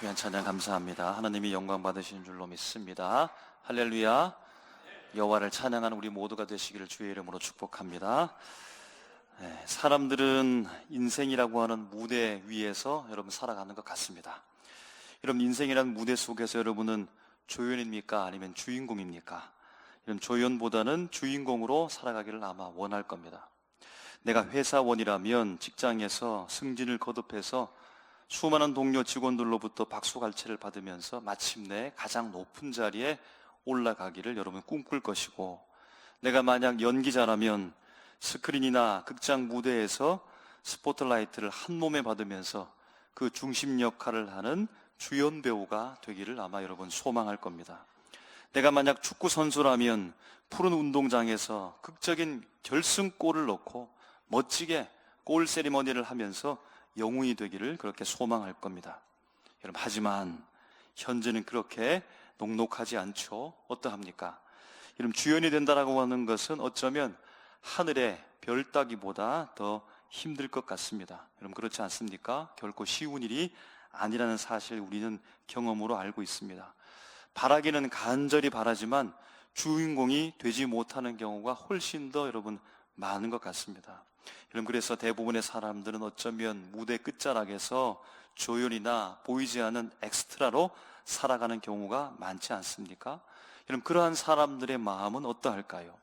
귀한 찬양 감사합니다. 하나님이 영광 받으시는 줄로 믿습니다. 할렐루야. 여호와를 찬양하는 우리 모두가 되시기를 주의 이름으로 축복합니다. 사람들은 인생이라고 하는 무대 위에서 여러분 살아가는 것 같습니다. 여러분, 인생이라는 무대 속에서 여러분은 조연입니까? 아니면 주인공입니까? 이런 조연보다는 주인공으로 살아가기를 아마 원할 겁니다. 내가 회사원이라면 직장에서 승진을 거듭해서 수많은 동료 직원들로부터 박수갈채를 받으면서 마침내 가장 높은 자리에 올라가기를 여러분 꿈꿀 것이고, 내가 만약 연기자라면 스크린이나 극장 무대에서 스포트라이트를 한 몸에 받으면서 그 중심 역할을 하는 주연 배우가 되기를 아마 여러분 소망할 겁니다. 내가 만약 축구 선수라면 푸른 운동장에서 극적인 결승골을 넣고 멋지게 골 세리머니를 하면서 영웅이 되기를 그렇게 소망할 겁니다. 여러분, 하지만 현재는 그렇게 녹록하지 않죠. 어떠합니까? 여러분, 주연이 된다라고 하는 것은 어쩌면 하늘의 별 따기보다 더 힘들 것 같습니다. 여러분, 그렇지 않습니까? 결코 쉬운 일이 아니라는 사실 우리는 경험으로 알고 있습니다. 바라기는 간절히 바라지만 주인공이 되지 못하는 경우가 훨씬 더 여러분 많은 것 같습니다. 여러분, 그래서 대부분의 사람들은 어쩌면 무대 끝자락에서 조연이나 보이지 않는 엑스트라로 살아가는 경우가 많지 않습니까? 여러분, 그러한 사람들의 마음은 어떠할까요?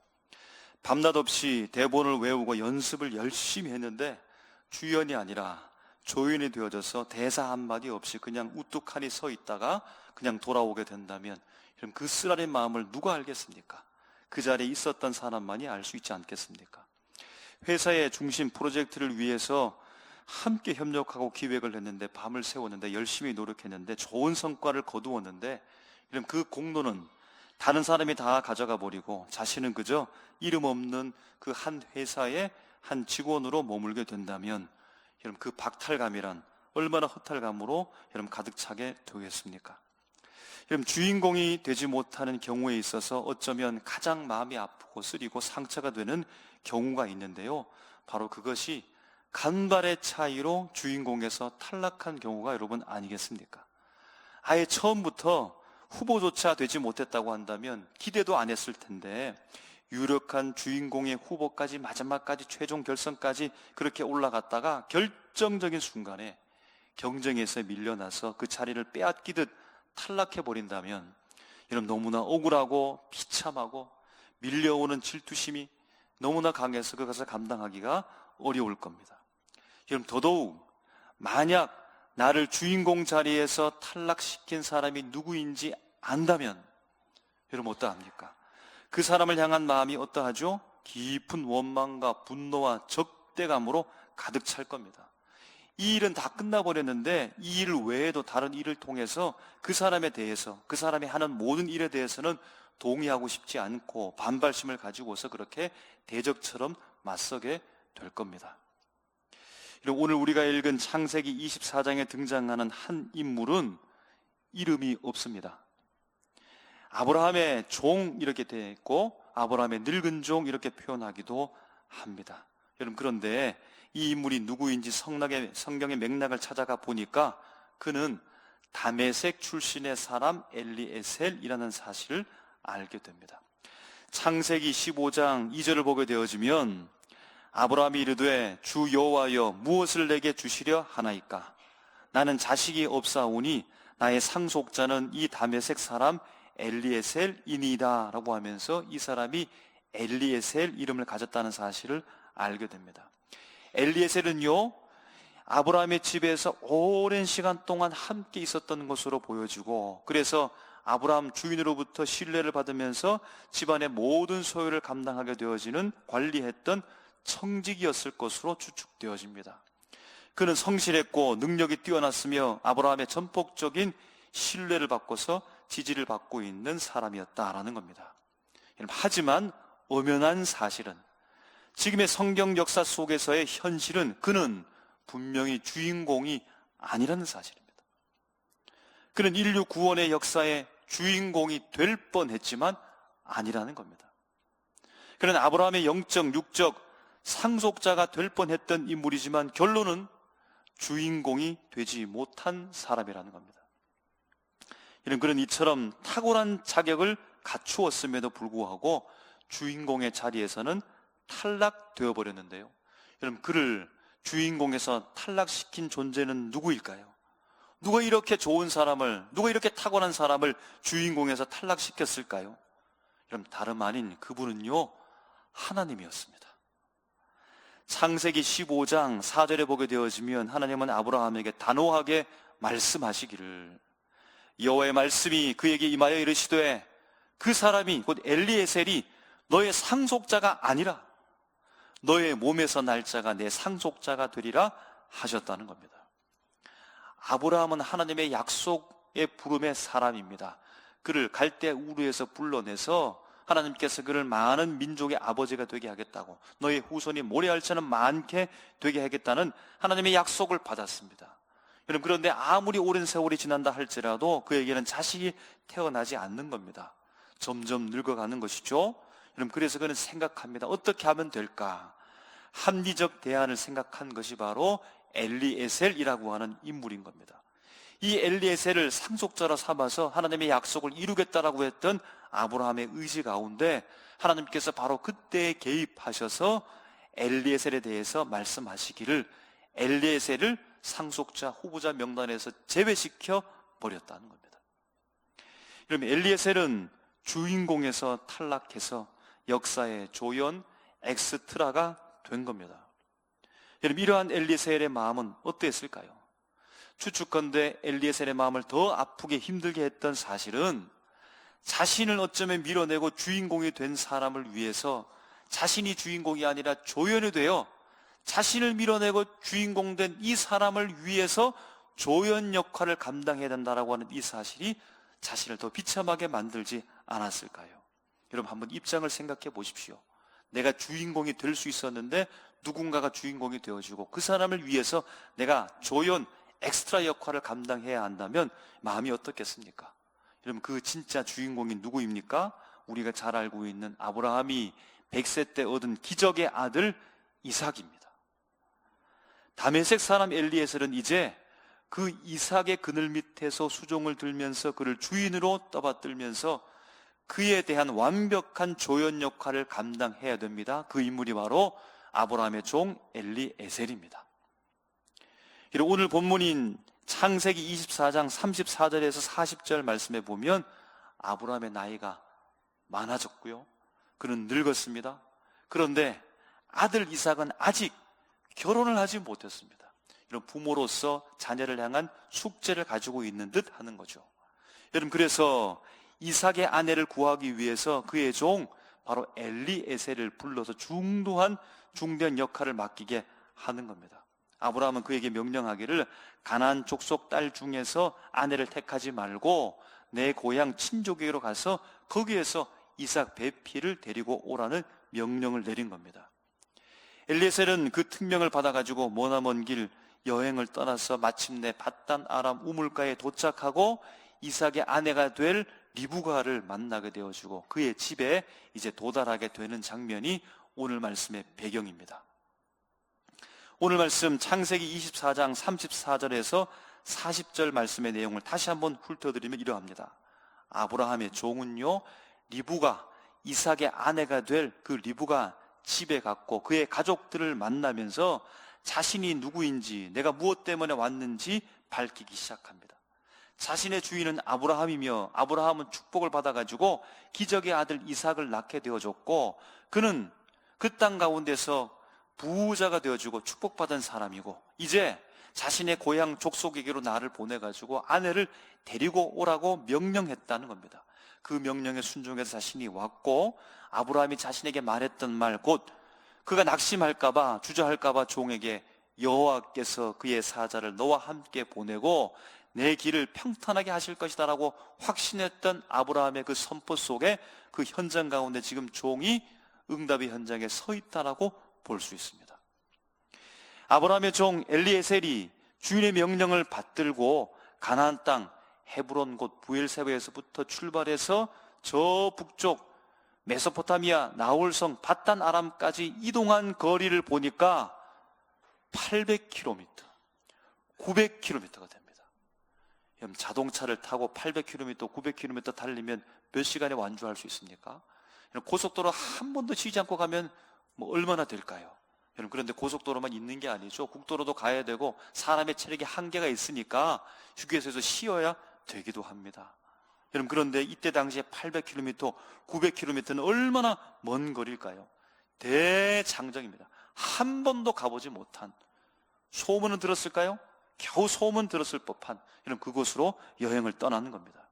밤낮 없이 대본을 외우고 연습을 열심히 했는데 주연이 아니라 조연이 되어져서 대사 한마디 없이 그냥 우뚝하니 서 있다가 그냥 돌아오게 된다면, 여러분, 그 쓰라린 마음을 누가 알겠습니까? 그 자리에 있었던 사람만이 알 수 있지 않겠습니까? 회사의 중심 프로젝트를 위해서 함께 협력하고 기획을 했는데, 밤을 새웠는데, 열심히 노력했는데, 좋은 성과를 거두었는데, 이런 그 공로는 다른 사람이 다 가져가 버리고 자신은 그저 이름 없는 그 한 회사의 한 직원으로 머물게 된다면, 여러분, 그 박탈감이란 얼마나 허탈감으로 여러분 가득 차게 되겠습니까? 여러분, 주인공이 되지 못하는 경우에 있어서 어쩌면 가장 마음이 아프고 쓰리고 상처가 되는 경우가 있는데요, 바로 그것이 간발의 차이로 주인공에서 탈락한 경우가 여러분 아니겠습니까? 아예 처음부터 후보조차 되지 못했다고 한다면 기대도 안 했을 텐데, 유력한 주인공의 후보까지 마지막까지 최종 결선까지 그렇게 올라갔다가 결정적인 순간에 경쟁에서 밀려나서 그 자리를 빼앗기듯 탈락해버린다면, 여러분, 너무나 억울하고 비참하고 밀려오는 질투심이 너무나 강해서 그것을 감당하기가 어려울 겁니다. 여러분, 더더욱 만약 나를 주인공 자리에서 탈락시킨 사람이 누구인지 안다면 여러분 어떠합니까? 그 사람을 향한 마음이 어떠하죠? 깊은 원망과 분노와 적대감으로 가득 찰 겁니다. 이 일은 다 끝나버렸는데 이 일 외에도 다른 일을 통해서 그 사람에 대해서, 그 사람이 하는 모든 일에 대해서는 동의하고 싶지 않고 반발심을 가지고서 그렇게 대적처럼 맞서게 될 겁니다. 오늘 우리가 읽은 창세기 24장에 등장하는 한 인물은 이름이 없습니다. 아브라함의 종 이렇게 되어 있고 아브라함의 늙은 종 이렇게 표현하기도 합니다. 여러분, 그런데 이 인물이 누구인지 성경의 맥락을 찾아가 보니까 그는 다메섹 출신의 사람 엘리에셀이라는 사실을 알게 됩니다. 창세기 15장 2절을 보게 되어지면, 아브라함이 이르되 주 여호와여 무엇을 내게 주시려 하나이까? 나는 자식이 없사오니 나의 상속자는 이 다메섹 사람 엘리에셀이니이다 라고 하면서 이 사람이 엘리에셀 이름을 가졌다는 사실을 알게 됩니다. 엘리에셀은요, 아브라함의 집에서 오랜 시간 동안 함께 있었던 것으로 보여지고, 그래서 아브라함 주인으로부터 신뢰를 받으면서 집안의 모든 소유를 감당하게 되어지는 관리했던 청직이었을 것으로 추측되어집니다. 그는 성실했고 능력이 뛰어났으며 아브라함의 전폭적인 신뢰를 받고서 지지를 받고 있는 사람이었다라는 겁니다. 하지만 엄연한 사실은, 지금의 성경 역사 속에서의 현실은 그는 분명히 주인공이 아니라는 사실입니다. 그는 인류 구원의 역사의 주인공이 될 뻔했지만 아니라는 겁니다. 그는 아브라함의 영적, 육적 상속자가 될 뻔했던 인물이지만 결론은 주인공이 되지 못한 사람이라는 겁니다. 그런 이처럼 탁월한 자격을 갖추었음에도 불구하고 주인공의 자리에서는 탈락되어 버렸는데요. 여러분, 그를 주인공에서 탈락시킨 존재는 누구일까요? 누가 이렇게 좋은 사람을, 누가 이렇게 탁월한 사람을 주인공에서 탈락시켰을까요? 여러분, 다름 아닌 그분은요, 하나님이었습니다. 창세기 15장 4절에 보게 되어지면 하나님은 아브라함에게 단호하게 말씀하시기를, 여호와의 말씀이 그에게 임하여 이르시되 그 사람이 곧 엘리에셀이 너의 상속자가 아니라 너의 몸에서 날 자가 내 상속자가 되리라 하셨다는 겁니다. 아브라함은 하나님의 약속의 부름의 사람입니다. 그를 갈대 우르에서 불러내서 하나님께서 그를 많은 민족의 아버지가 되게 하겠다고, 너의 후손이 모래알처럼 많게 되게 하겠다는 하나님의 약속을 받았습니다. 여러분, 그런데 아무리 오랜 세월이 지난다 할지라도 그에게는 자식이 태어나지 않는 겁니다. 점점 늙어가는 것이죠. 여러분, 그래서 그는 생각합니다. 어떻게 하면 될까? 합리적 대안을 생각한 것이 바로 엘리에셀이라고 하는 인물인 겁니다. 이 엘리에셀을 상속자로 삼아서 하나님의 약속을 이루겠다라고 했던 아브라함의 의지 가운데 하나님께서 바로 그때 개입하셔서 엘리에셀에 대해서 말씀하시기를 엘리에셀을 상속자 후보자 명단에서 제외시켜 버렸다는 겁니다. 그러면 엘리에셀은 주인공에서 탈락해서 역사의 조연 엑스트라가 된 겁니다. 여러분, 이러한 엘리에셀의 마음은 어땠을까요? 추측컨대 엘리에셀의 마음을 더 아프게 힘들게 했던 사실은 자신을 어쩌면 밀어내고 주인공이 된 사람을 위해서 자신이 주인공이 아니라 조연이 되어 자신을 밀어내고 주인공 된 이 사람을 위해서 조연 역할을 감당해야 된다라고 하는 이 사실이 자신을 더 비참하게 만들지 않았을까요? 여러분, 한번 입장을 생각해 보십시오. 내가 주인공이 될 수 있었는데 누군가가 주인공이 되어주고 그 사람을 위해서 내가 조연 엑스트라 역할을 감당해야 한다면 마음이 어떻겠습니까? 여러분, 그 진짜 주인공이 누구입니까? 우리가 잘 알고 있는 아브라함이 100세 때 얻은 기적의 아들 이삭입니다. 다메섹 사람 엘리에셀은 이제 그 이삭의 그늘 밑에서 수종을 들면서 그를 주인으로 떠받들면서 그에 대한 완벽한 조연 역할을 감당해야 됩니다. 그 인물이 바로 아브라함의 종 엘리에셀입니다. 오늘 본문인 창세기 24장 34절에서 40절 말씀에 보면 아브라함의 나이가 많아졌고요, 그는 늙었습니다. 그런데 아들 이삭은 아직 결혼을 하지 못했습니다. 이런 부모로서 자녀를 향한 숙제를 가지고 있는 듯 하는 거죠. 여러분, 그래서 이삭의 아내를 구하기 위해서 그의 종 바로 엘리에셀을 불러서 중대한 역할을 맡기게 하는 겁니다. 아브라함은 그에게 명령하기를 가나안 족속 딸 중에서 아내를 택하지 말고 내 고향 친족에게로 가서 거기에서 이삭 배필을 데리고 오라는 명령을 내린 겁니다. 엘리에셀은 그 특명을 받아가지고 머나먼 길 여행을 떠나서 마침내 밧단 아람 우물가에 도착하고 이삭의 아내가 될 리브가를 만나게 되어주고 그의 집에 이제 도달하게 되는 장면이 오늘 말씀의 배경입니다. 오늘 말씀 창세기 24장 34절에서 40절 말씀의 내용을 다시 한번 훑어드리면 이러합니다. 아브라함의 종은요, 리브가 이삭의 아내가 될 그 리브가 집에 갔고 그의 가족들을 만나면서 자신이 누구인지, 내가 무엇 때문에 왔는지 밝히기 시작합니다. 자신의 주인은 아브라함이며 아브라함은 축복을 받아가지고 기적의 아들 이삭을 낳게 되어졌고 그는 그 땅 가운데서 부자가 되어주고 축복받은 사람이고 이제 자신의 고향 족속에게로 나를 보내가지고 아내를 데리고 오라고 명령했다는 겁니다. 그 명령에 순종해서 자신이 왔고 아브라함이 자신에게 말했던 말, 곧 그가 낙심할까봐 주저할까봐 종에게 여호와께서 그의 사자를 너와 함께 보내고 내 길을 평탄하게 하실 것이다 라고 확신했던 아브라함의 그 선포 속에 그 현장 가운데 지금 종이 응답의 현장에 서 있다라고 볼 수 있습니다. 아브라함의 종 엘리에셀이 주인의 명령을 받들고 가나안 땅 헤브론 곧 부엘세바에서부터 출발해서 저 북쪽 메소포타미아 나홀성 밧단 아람까지 이동한 거리를 보니까 800km, 900km가 됩니다. 자동차를 타고 800km, 900km 달리면 몇 시간에 완주할 수 있습니까? 고속도로 한 번도 쉬지 않고 가면 얼마나 될까요? 그런데 고속도로만 있는 게 아니죠. 국도로도 가야 되고 사람의 체력이 한계가 있으니까 휴게소에서 쉬어야 되기도 합니다. 그런데 이때 당시에 800km, 900km는 얼마나 먼 거리일까요? 대장정입니다. 한 번도 가보지 못한, 소문은 들었을까요? 겨우 소문 들었을 법한 그곳으로 여행을 떠나는 겁니다.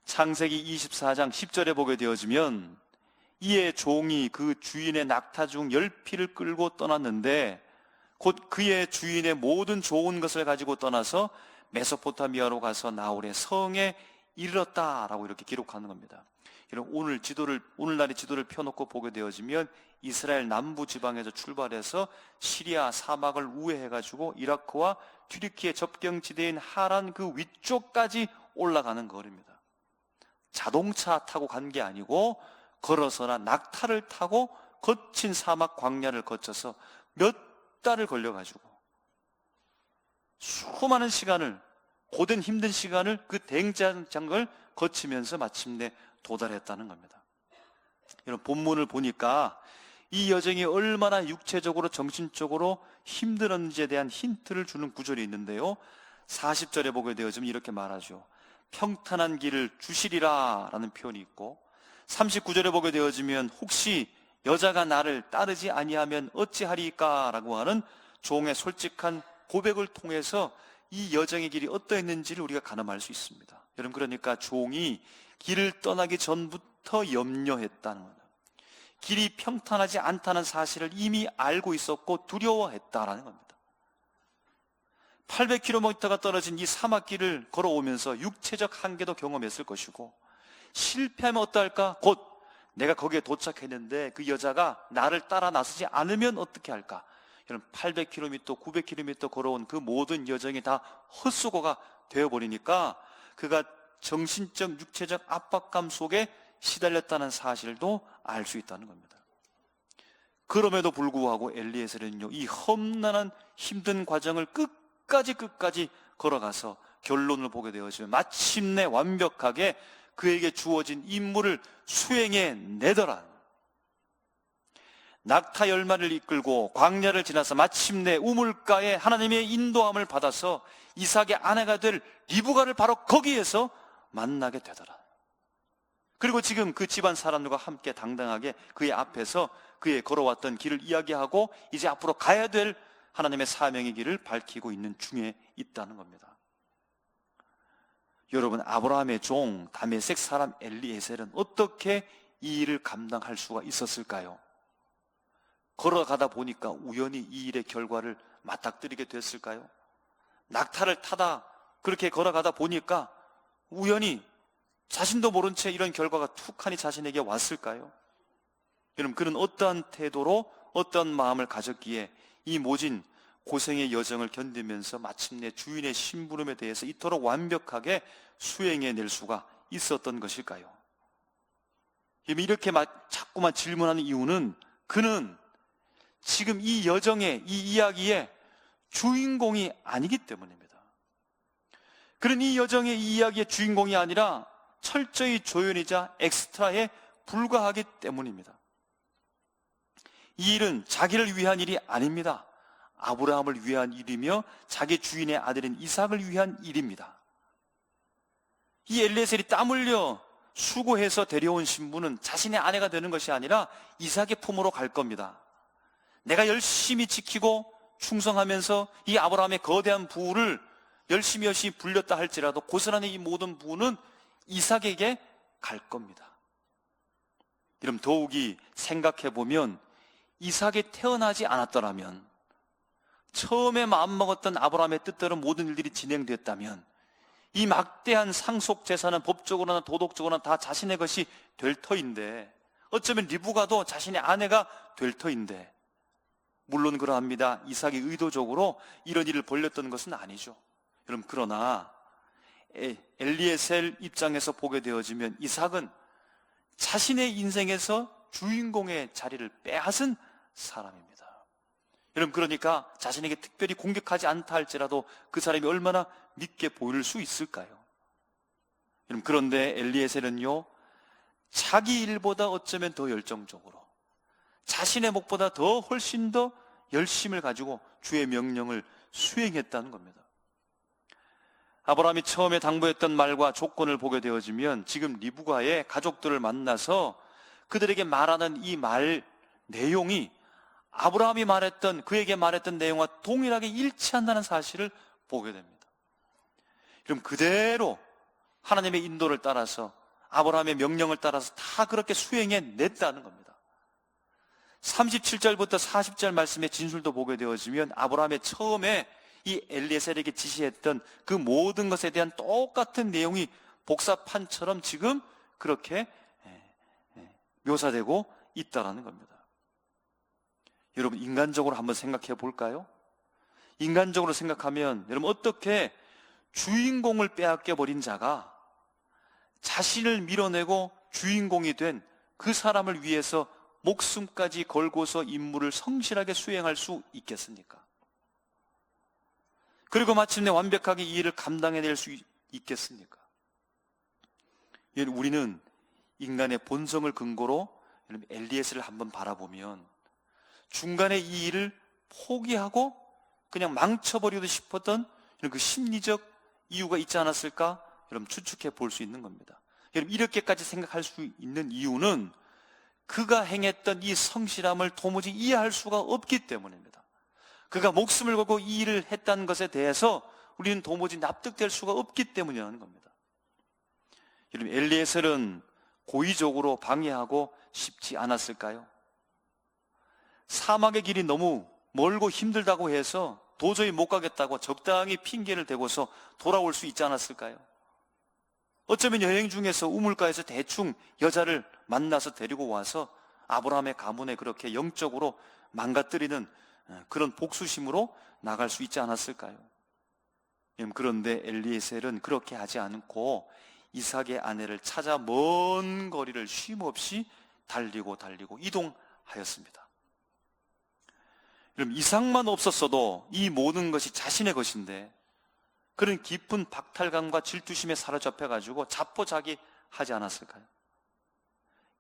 창세기 24장 10절에 보게 되어지면 이에 종이 그 주인의 낙타 중 10匹를 끌고 떠났는데 곧 그의 주인의 모든 좋은 것을 가지고 떠나서 메소포타미아로 가서 나홀의 성에 이르렀다라고 이렇게 기록하는 겁니다. 오늘날의 지도를 펴놓고 보게 되어지면 이스라엘 남부 지방에서 출발해서 시리아 사막을 우회해가지고 이라크와 튀르키예 접경지대인 하란 그 위쪽까지 올라가는 거리입니다. 자동차 타고 간 게 아니고 걸어서나 낙타를 타고 거친 사막 광야를 거쳐서 몇 달을 걸려가지고 수많은 시간을, 고된 힘든 시간을 그 대장장을 거치면서 마침내 도달했다는 겁니다. 여러분, 본문을 보니까 이 여정이 얼마나 육체적으로 정신적으로 힘들었는지에 대한 힌트를 주는 구절이 있는데요, 40절에 보게 되어지면 이렇게 말하죠. 평탄한 길을 주시리라 라는 표현이 있고, 39절에 보게 되어지면 혹시 여자가 나를 따르지 아니하면 어찌하리까 라고 하는 종의 솔직한 고백을 통해서 이 여정의 길이 어떠했는지를 우리가 가늠할 수 있습니다. 여러분, 그러니까 종이 길을 떠나기 전부터 염려했다는 겁니다. 길이 평탄하지 않다는 사실을 이미 알고 있었고 두려워했다라는 겁니다. 800km가 떨어진 이 사막길을 걸어오면서 육체적 한계도 경험했을 것이고, 실패하면 어떡할까? 곧 내가 거기에 도착했는데 그 여자가 나를 따라 나서지 않으면 어떻게 할까? 여러분, 800km, 900km 걸어온 그 모든 여정이 다 헛수고가 되어버리니까 그가 정신적, 육체적 압박감 속에 시달렸다는 사실도 알 수 있다는 겁니다. 그럼에도 불구하고 엘리에셀은요, 이 험난한 힘든 과정을 끝까지 걸어가서 결론을 보게 되어지면 마침내 완벽하게 그에게 주어진 임무를 수행해 내더라. 낙타 10마리를 이끌고 광야를 지나서 마침내 우물가에 하나님의 인도함을 받아서 이삭의 아내가 될 리브가를 바로 거기에서 만나게 되더라. 그리고 지금 그 집안 사람들과 함께 당당하게 그의 앞에서 그의 걸어왔던 길을 이야기하고 이제 앞으로 가야 될 하나님의 사명의 길을 밝히고 있는 중에 있다는 겁니다. 여러분, 아브라함의 종 다메섹 사람 엘리에셀은 어떻게 이 일을 감당할 수가 있었을까요? 걸어가다 보니까 우연히 이 일의 결과를 맞닥뜨리게 됐을까요? 낙타를 타다 그렇게 걸어가다 보니까 우연히 자신도 모른 채 이런 결과가 툭하니 자신에게 왔을까요? 여러분, 그는 어떠한 태도로 어떠한 마음을 가졌기에 이 모진 고생의 여정을 견디면서 마침내 주인의 심부름에 대해서 이토록 완벽하게 수행해낼 수가 있었던 것일까요? 이렇게 자꾸만 질문하는 이유는 그는 지금 이 여정의, 이 이야기의 주인공이 아니기 때문입니다. 그는 이 여정의, 이 이야기의 주인공이 아니라 철저히 조연이자 엑스트라에 불과하기 때문입니다. 이 일은 자기를 위한 일이 아닙니다. 아브라함을 위한 일이며 자기 주인의 아들인 이삭을 위한 일입니다. 이 엘리에셀이 땀 흘려 수고해서 데려온 신부는 자신의 아내가 되는 것이 아니라 이삭의 품으로 갈 겁니다. 내가 열심히 지키고 충성하면서 이 아브라함의 거대한 부를 열심히 불렸다 할지라도 고스란히 이 모든 부는 이삭에게 갈 겁니다. 여러분, 더욱이 생각해보면 이삭이 태어나지 않았더라면, 처음에 마음먹었던 아브라함의 뜻대로 모든 일들이 진행됐다면 이 막대한 상속 재산은 법적으로나 도덕적으로나 다 자신의 것이 될 터인데, 어쩌면 리브가도 자신의 아내가 될 터인데, 물론 그러합니다. 이삭이 의도적으로 이런 일을 벌였던 것은 아니죠. 여러분, 그러나 엘리에셀 입장에서 보게 되어지면 이삭은 자신의 인생에서 주인공의 자리를 빼앗은 사람입니다. 여러분, 그러니까 자신에게 특별히 공격하지 않다 할지라도 그 사람이 얼마나 믿게 보일 수 있을까요? 여러분, 그런데 엘리에셀은요, 자기 일보다 어쩌면 더 열정적으로, 자신의 목보다 더 훨씬 더 열심을 가지고 주의 명령을 수행했다는 겁니다. 아브라함이 처음에 당부했던 말과 조건을 보게 되어지면 지금 리브가의 가족들을 만나서 그들에게 말하는 이 말 내용이 아브라함이 말했던, 그에게 말했던 내용과 동일하게 일치한다는 사실을 보게 됩니다. 그럼 그대로 하나님의 인도를 따라서, 아브라함의 명령을 따라서 다 그렇게 수행해냈다는 겁니다. 37절부터 40절 말씀의 진술도 보게 되어지면 아브라함의 처음에 이 엘리에셀에게 지시했던 그 모든 것에 대한 똑같은 내용이 복사판처럼 지금 그렇게 묘사되고 있다는 겁니다. 여러분, 인간적으로 한번 생각해 볼까요? 인간적으로 생각하면 여러분, 어떻게 주인공을 빼앗겨 버린 자가 자신을 밀어내고 주인공이 된 그 사람을 위해서 목숨까지 걸고서 임무를 성실하게 수행할 수 있겠습니까? 그리고 마침내 완벽하게 이 일을 감당해낼 수 있겠습니까? 우리는 인간의 본성을 근거로 엘리에셀을 한번 바라보면 중간에 이 일을 포기하고 그냥 망쳐버리고 싶었던 그 심리적 이유가 있지 않았을까? 여러분, 추측해 볼 수 있는 겁니다. 여러분, 이렇게까지 생각할 수 있는 이유는 그가 행했던 이 성실함을 도무지 이해할 수가 없기 때문입니다. 그가 목숨을 걸고 이 일을 했다는 것에 대해서 우리는 도무지 납득될 수가 없기 때문이라는 겁니다. 여러분, 엘리에셀은 고의적으로 방해하고 싶지 않았을까요? 사막의 길이 너무 멀고 힘들다고 해서 도저히 못 가겠다고 적당히 핑계를 대고서 돌아올 수 있지 않았을까요? 어쩌면 여행 중에서 우물가에서 대충 여자를 만나서 데리고 와서 아브라함의 가문에 그렇게 영적으로 망가뜨리는 그런 복수심으로 나갈 수 있지 않았을까요? 그런데 엘리에셀은 그렇게 하지 않고 이삭의 아내를 찾아 먼 거리를 쉼없이 달리고 이동하였습니다. 그럼 이삭만 없었어도 이 모든 것이 자신의 것인데 그런 깊은 박탈감과 질투심에 사로잡혀가지고 자포자기하지 않았을까요?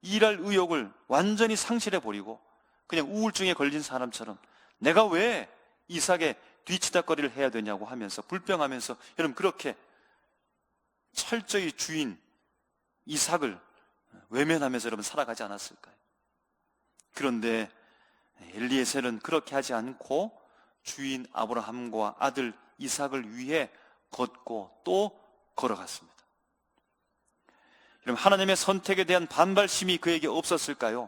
일할 의욕을 완전히 상실해버리고 그냥 우울증에 걸린 사람처럼 내가 왜 이삭의 뒤치다거리를 해야 되냐고 하면서 불평하면서 여러분, 그렇게 철저히 주인 이삭을 외면하면서 여러분 살아가지 않았을까요? 그런데 엘리에셀은 그렇게 하지 않고 주인 아브라함과 아들 이삭을 위해 걷고 또 걸어갔습니다. 여러분, 하나님의 선택에 대한 반발심이 그에게 없었을까요?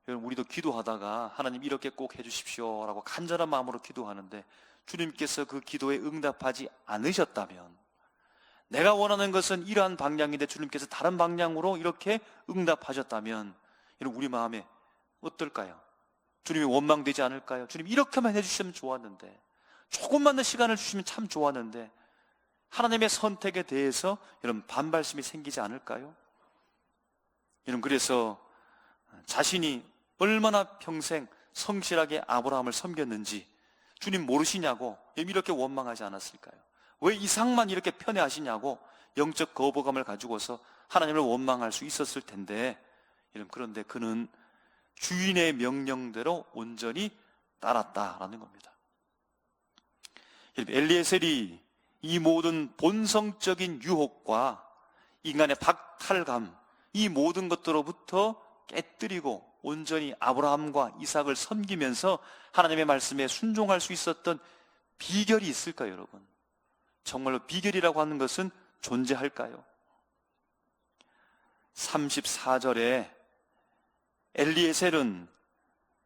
여러분, 우리도 기도하다가 하나님 이렇게 꼭 해주십시오 라고 간절한 마음으로 기도하는데 주님께서 그 기도에 응답하지 않으셨다면, 내가 원하는 것은 이러한 방향인데 주님께서 다른 방향으로 이렇게 응답하셨다면 여러분, 우리 마음에 어떨까요? 주님이 원망되지 않을까요? 주님 이렇게만 해주시면 좋았는데, 조금만 더 시간을 주시면 참 좋았는데, 하나님의 선택에 대해서 여러분 반발심이 생기지 않을까요? 여러분, 그래서 자신이 얼마나 평생 성실하게 아브라함을 섬겼는지 주님 모르시냐고 이렇게 원망하지 않았을까요? 왜 이삭만 이렇게 편애하시냐고 영적 거부감을 가지고서 하나님을 원망할 수 있었을 텐데, 여러분, 그런데 그는 주인의 명령대로 온전히 따랐다라는 겁니다. 엘리에셀이 이 모든 본성적인 유혹과 인간의 박탈감, 이 모든 것들로부터 깨뜨리고 온전히 아브라함과 이삭을 섬기면서 하나님의 말씀에 순종할 수 있었던 비결이 있을까요, 여러분? 정말로 비결이라고 하는 것은 존재할까요? 34절에 엘리에셀은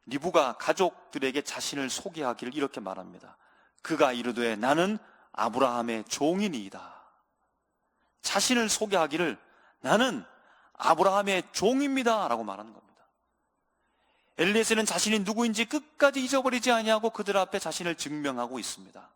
리브가 가족들에게 자신을 소개하기를 이렇게 말합니다. 그가 이르되 나는 아브라함의 종이니이다. 자신을 소개하기를 나는 아브라함의 종입니다 라고 말하는 겁니다. 엘리에셀은 자신이 누구인지 끝까지 잊어버리지 아니하고 그들 앞에 자신을 증명하고 있습니다.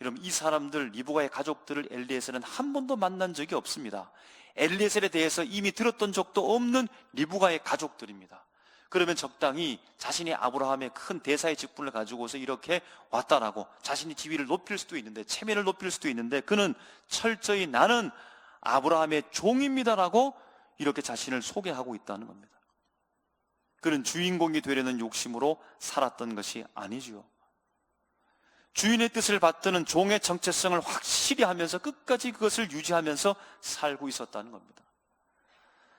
여러분, 이 사람들, 리브가의 가족들을 엘리에셀은 한 번도 만난 적이 없습니다. 엘리에셀에 대해서 이미 들었던 적도 없는 리브가의 가족들입니다. 그러면 적당히 자신이 아브라함의 큰 대사의 직분을 가지고서 이렇게 왔다라고 자신이 지위를 높일 수도 있는데, 체면을 높일 수도 있는데, 그는 철저히 나는 아브라함의 종입니다라고 이렇게 자신을 소개하고 있다는 겁니다. 그는 주인공이 되려는 욕심으로 살았던 것이 아니지요. 주인의 뜻을 받드는 종의 정체성을 확실히 하면서 끝까지 그것을 유지하면서 살고 있었다는 겁니다.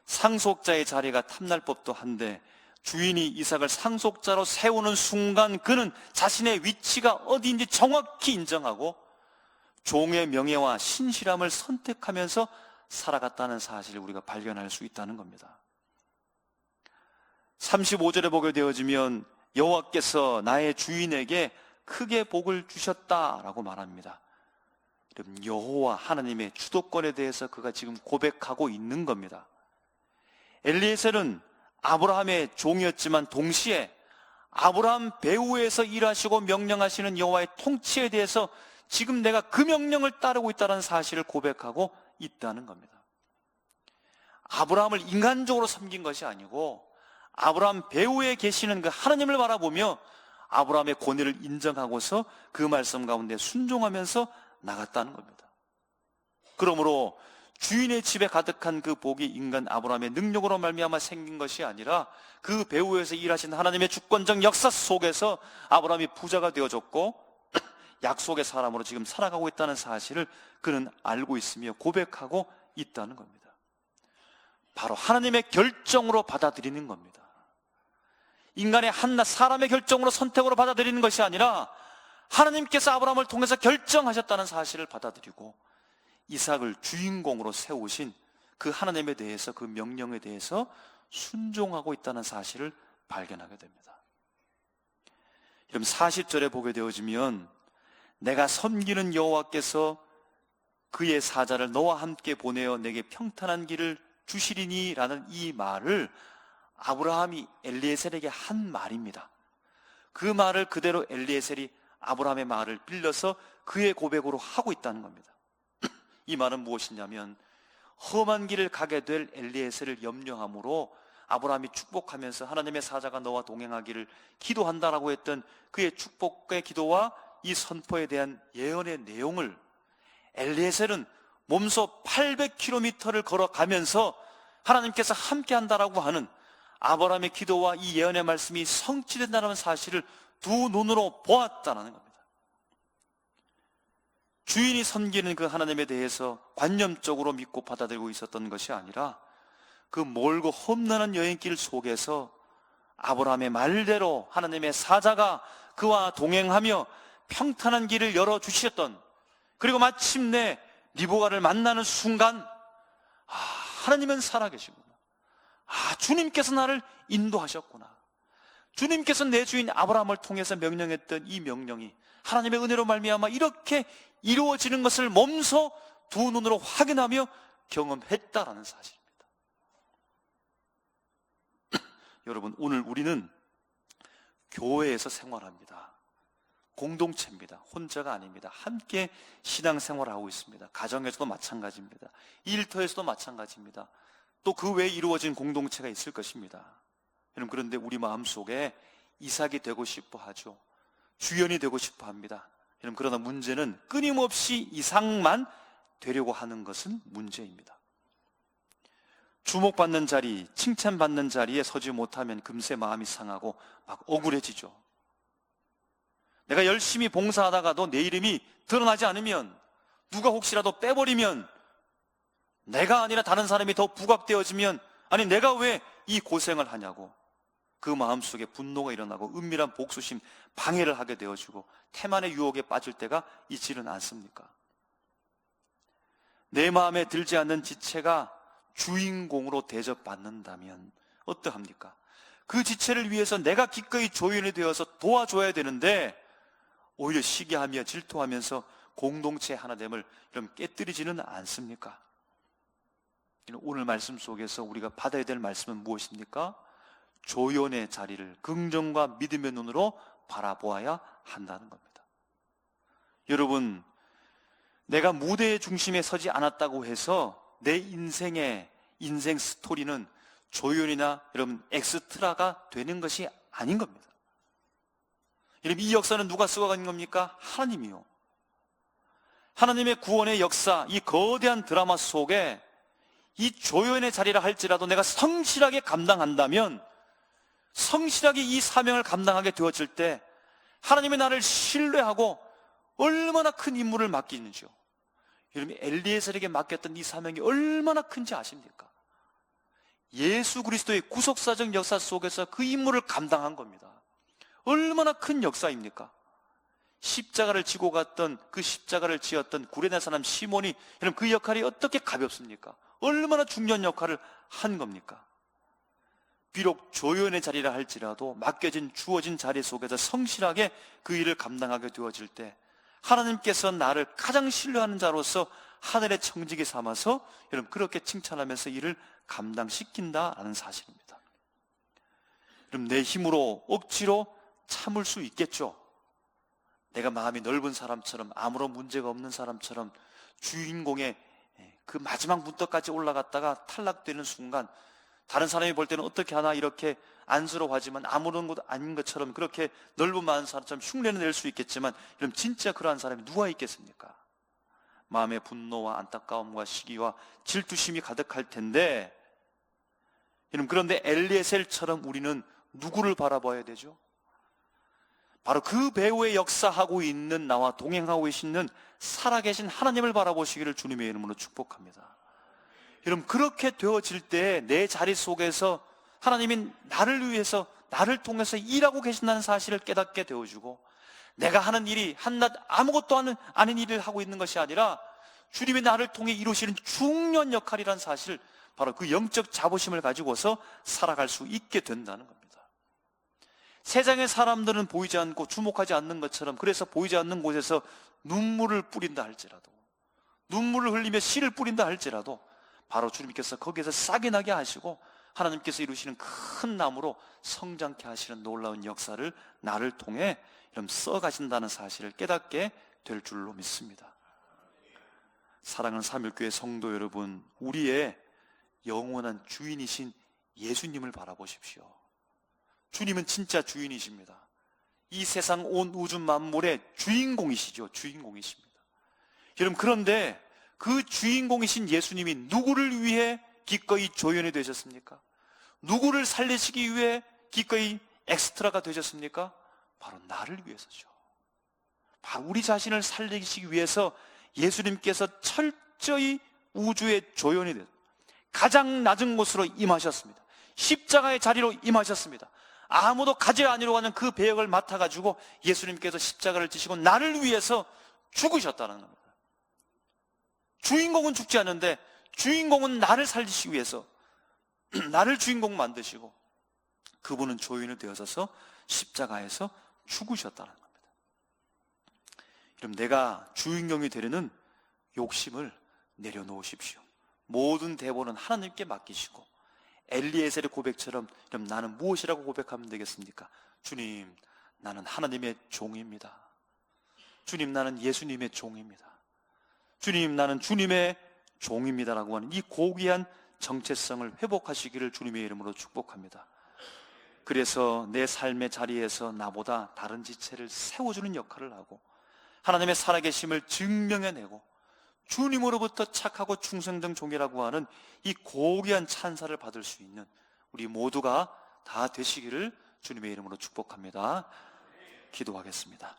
상속자의 자리가 탐날 법도 한데 주인이 이삭을 상속자로 세우는 순간 그는 자신의 위치가 어디인지 정확히 인정하고 종의 명예와 신실함을 선택하면서 살아갔다는 사실을 우리가 발견할 수 있다는 겁니다. 35절에 보게 되어지면 여호와께서 나의 주인에게 크게 복을 주셨다라고 말합니다. 여호와 하나님의 주도권에 대해서 그가 지금 고백하고 있는 겁니다. 엘리에셀은 아브라함의 종이었지만 동시에 아브라함 배후에서 일하시고 명령하시는 여호와의 통치에 대해서 지금 내가 그 명령을 따르고 있다는 사실을 고백하고 있다는 겁니다. 아브라함을 인간적으로 섬긴 것이 아니고 아브라함 배후에 계시는 그 하나님을 바라보며 아브라함의 권위를 인정하고서 그 말씀 가운데 순종하면서 나갔다는 겁니다. 그러므로 주인의 집에 가득한 그 복이 인간 아브라함의 능력으로 말미암아 생긴 것이 아니라 그 배후에서 일하신 하나님의 주권적 역사 속에서 아브라함이 부자가 되어졌고 약속의 사람으로 지금 살아가고 있다는 사실을 그는 알고 있으며 고백하고 있다는 겁니다. 바로 하나님의 결정으로 받아들이는 겁니다. 인간의 한낱 사람의 결정으로 선택으로 받아들이는 것이 아니라 하나님께서 아브라함을 통해서 결정하셨다는 사실을 받아들이고 이삭을 주인공으로 세우신 그 하나님에 대해서, 그 명령에 대해서 순종하고 있다는 사실을 발견하게 됩니다. 그럼 40절에 보게 되어지면 내가 섬기는 여호와께서 그의 사자를 너와 함께 보내어 내게 평탄한 길을 주시리니 라는 이 말을 아브라함이 엘리에셀에게 한 말입니다. 그 말을 그대로 엘리에셀이 아브라함의 말을 빌려서 그의 고백으로 하고 있다는 겁니다. 이 말은 무엇이냐면 험한 길을 가게 될 엘리에셀을 염려함으로 아브라함이 축복하면서 하나님의 사자가 너와 동행하기를 기도한다라고 했던 그의 축복의 기도와 이 선포에 대한 예언의 내용을 엘리에셀은 몸소 800km를 걸어가면서 하나님께서 함께한다라고 하는 아브라함의 기도와 이 예언의 말씀이 성취된다는 사실을 두 눈으로 보았다는 겁니다. 주인이 섬기는 그 하나님에 대해서 관념적으로 믿고 받아들이고 있었던 것이 아니라 그 멀고 험난한 여행길 속에서 아브라함의 말대로 하나님의 사자가 그와 동행하며 평탄한 길을 열어주셨던, 그리고 마침내 리브가를 만나는 순간 하나님은 살아계시구나, 주님께서 나를 인도하셨구나, 주님께서 내 주인 아브라함을 통해서 명령했던 이 명령이 하나님의 은혜로 말미암아 이렇게 이루어지는 것을 몸소 두 눈으로 확인하며 경험했다라는 사실입니다. 여러분, 오늘 우리는 교회에서 생활합니다. 공동체입니다. 혼자가 아닙니다. 함께 신앙생활을 하고 있습니다. 가정에서도 마찬가지입니다. 일터에서도 마찬가지입니다. 또 그 외에 이루어진 공동체가 있을 것입니다. 여러분, 그런데 우리 마음속에 이삭이 되고 싶어 하죠. 주연이 되고 싶어 합니다. 여러분, 그러나 문제는 끊임없이 이삭만 되려고 하는 것은 문제입니다. 주목받는 자리, 칭찬받는 자리에 서지 못하면 금세 마음이 상하고 막 억울해지죠. 내가 열심히 봉사하다가도 내 이름이 드러나지 않으면, 누가 혹시라도 빼버리면, 내가 아니라 다른 사람이 더 부각되어지면, 아니 내가 왜 이 고생을 하냐고 그 마음속에 분노가 일어나고 은밀한 복수심, 방해를 하게 되어지고 태만의 유혹에 빠질 때가 있지는 않습니까? 내 마음에 들지 않는 지체가 주인공으로 대접받는다면 어떠합니까? 그 지체를 위해서 내가 기꺼이 조연이 되어서 도와줘야 되는데 오히려 시기하며 질투하면서 공동체 하나됨을 이런 깨뜨리지는 않습니까? 오늘 말씀 속에서 우리가 받아야 될 말씀은 무엇입니까? 조연의 자리를 긍정과 믿음의 눈으로 바라보아야 한다는 겁니다. 여러분, 내가 무대의 중심에 서지 않았다고 해서 내 인생 스토리는 조연이나 여러분 엑스트라가 되는 것이 아닌 겁니다. 여러분, 이 역사는 누가 쓰어가는 겁니까? 하나님이요. 하나님의 구원의 역사, 이 거대한 드라마 속에 이 조연의 자리라 할지라도 내가 성실하게 감당한다면, 성실하게 이 사명을 감당하게 되어질 때 하나님의 나를 신뢰하고 얼마나 큰 임무를 맡기는지요. 여러분, 엘리에셀에게 맡겼던 이 사명이 얼마나 큰지 아십니까? 예수 그리스도의 구속사적 역사 속에서 그 임무를 감당한 겁니다. 얼마나 큰 역사입니까? 십자가를 지고 갔던, 그 십자가를 지었던 구레네 사람 시몬이, 여러분, 그 역할이 어떻게 가볍습니까? 얼마나 중요한 역할을 한 겁니까? 비록 조연의 자리라 할지라도 맡겨진, 주어진 자리 속에서 성실하게 그 일을 감당하게 되어질 때 하나님께서 나를 가장 신뢰하는 자로서 하늘의 청지기 삼아서 여러분 그렇게 칭찬하면서 일을 감당시킨다라는 사실입니다. 그럼 내 힘으로 억지로 참을 수 있겠죠. 내가 마음이 넓은 사람처럼, 아무런 문제가 없는 사람처럼 주인공의 그 마지막 문턱까지 올라갔다가 탈락되는 순간 다른 사람이 볼 때는 어떻게 하나 이렇게 안쓰러워하지만 아무런 것도 아닌 것처럼 그렇게 넓은 마음 사람처럼 흉내는 낼 수 있겠지만, 그럼 진짜 그러한 사람이 누가 있겠습니까? 마음의 분노와 안타까움과 시기와 질투심이 가득할 텐데, 여러분, 그런데 엘리에셀처럼 우리는 누구를 바라봐야 되죠? 바로 그 배후에 역사하고 있는, 나와 동행하고 계시는 살아계신 하나님을 바라보시기를 주님의 이름으로 축복합니다. 여러분, 그렇게 되어질 때 내 자리 속에서 하나님이 나를 위해서, 나를 통해서 일하고 계신다는 사실을 깨닫게 되어주고, 내가 하는 일이 한낱 아무것도 아닌 일을 하고 있는 것이 아니라 주님이 나를 통해 이루시는 중요한 역할이라는 사실, 바로 그 영적 자부심을 가지고서 살아갈 수 있게 된다는 겁니다. 세상의 사람들은 보이지 않고 주목하지 않는 것처럼, 그래서 보이지 않는 곳에서 눈물을 뿌린다 할지라도, 눈물을 흘리며 씨를 뿌린다 할지라도 바로 주님께서 거기에서 싹이 나게 하시고 하나님께서 이루시는 큰 나무로 성장케 하시는 놀라운 역사를 나를 통해 이런 써가신다는 사실을 깨닫게 될 줄로 믿습니다. 사랑하는 삼일교회 성도 여러분, 우리의 영원한 주인이신 예수님을 바라보십시오. 주님은 진짜 주인이십니다. 이 세상 온 우주 만물의 주인공이시죠. 주인공이십니다. 여러분, 그런데 그 주인공이신 예수님이 누구를 위해 기꺼이 조연이 되셨습니까? 누구를 살리시기 위해 기꺼이 엑스트라가 되셨습니까? 바로 나를 위해서죠. 바로 우리 자신을 살리시기 위해서 예수님께서 철저히 우주의 조연이 되어 가장 낮은 곳으로 임하셨습니다. 십자가의 자리로 임하셨습니다. 아무도 가지 아니로 가는 그 배역을 맡아가지고 예수님께서 십자가를 지시고 나를 위해서 죽으셨다는 겁니다. 주인공은 죽지 않는데 주인공은 나를 살리시기 위해서 나를 주인공 만드시고 그분은 조연이 되어서 십자가에서 죽으셨다는 겁니다. 그럼 내가 주인공이 되려는 욕심을 내려놓으십시오. 모든 대본은 하나님께 맡기시고 엘리에셀의 고백처럼, 그럼 나는 무엇이라고 고백하면 되겠습니까? 주님, 나는 하나님의 종입니다. 주님, 나는 예수님의 종입니다. 주님, 나는 주님의 종입니다라고 하는 이 고귀한 정체성을 회복하시기를 주님의 이름으로 축복합니다. 그래서 내 삶의 자리에서 나보다 다른 지체를 세워주는 역할을 하고 하나님의 살아계심을 증명해내고 주님으로부터 착하고 충성된 종이라고 하는 이 고귀한 찬사를 받을 수 있는 우리 모두가 다 되시기를 주님의 이름으로 축복합니다. 기도하겠습니다.